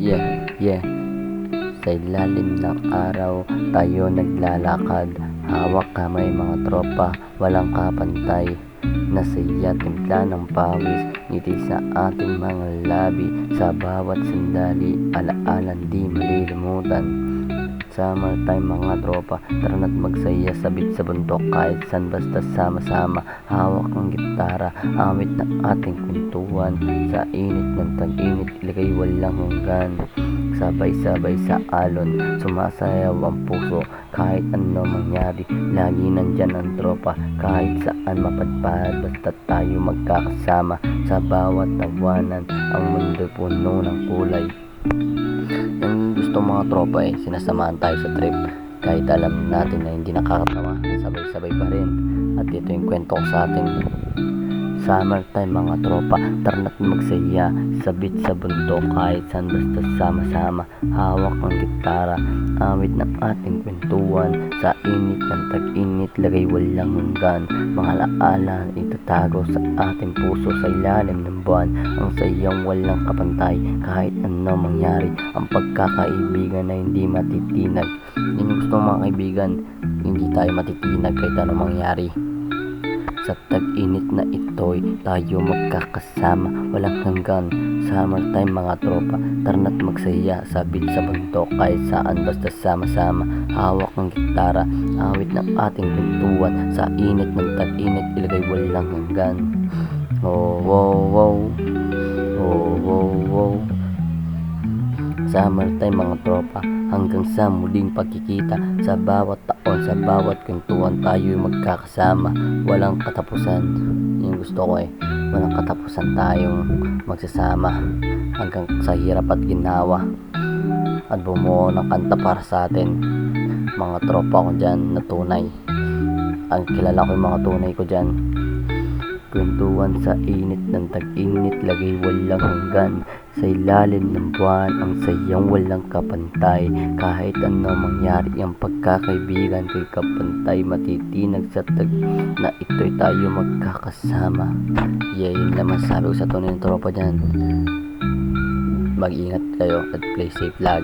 Yeah. Sa ilalim ng araw tayo naglalakad, hawak kamay mga tropa, walang kapantay. Nasaya timpla ng pawis, ngiti sa ating mga labi, sa bawat sandali, alaala di malilimutan. Summertime mga tropa, tara na't magsaya, sabit sa bundok kahit san, basta sama-sama. Hawak ang gitara, awit ng ating kwentuhan, sa init ng tag-init, ilagay walang hanggan. Sabay-sabay sa alon, sumasayaw ang puso, kahit ano mangyari, lagi nandyan ang tropa. Kahit saan mapadpad, basta tayo magkakasama, sa bawat tawanan, ang mundo puno ng kulay. Yung gusto mga tropa sinasamahan tayo sa trip, kahit alam natin na hindi nakakatawa, sabay-sabay pa rin. At ito yung kwento ko sa atin. Summertime mga tropa, tara na't magsaya, sabit sa bundok kahit saan, basta sama-sama. Hawak ang gitara, awit ng ating kwentuhan, sa init ng tag-init, lagay walang hanggan. Mga alaala itatago sa ating puso, sa ilalim ng buwan, ang sayang walang kapantay. Kahit ano mangyari, ang pagkakaibigan na hindi matitinag. Yun yung gusto mga kaibigan, hindi tayo matitinag kahit ano mangyari. Sa tag-init na ito'y tayo magkakasama, walang hanggan. Summertime mga tropa, tara na't magsaya, sabit sa bundok kahit saan, basta sama-sama. Hawak ng gitara, awit ng ating kwentuhan, sa init ng tag-init, ilagay walang hanggan. Oh, wow, wow. Oh, wow, wow. Summertime mga tropa, hanggang sa muling pagkikita, sa bawat taon, sa bawat kwentuhan, tayo'y magkakasama, walang katapusan. Yung gusto ko walang katapusan tayong magsasama, hanggang sa hirap at ginawa, at bumuo ng kanta para sa atin. Mga tropa ko dyan na tunay, ang kilala ko yung mga tunay ko dyan. Kwentuhan sa init ng tag-init, lagay walang hanggan, sa ilalim ng buwan, ang sayang walang kapantay. Kahit ano mangyari, ang pagkakaibigan ko'y kapantay, matitinag sa tag na ito'y tayo magkakasama. Yun naman sabi ko sa tunay ng tropa dyan. Mag-ingat kayo at play safe lagi.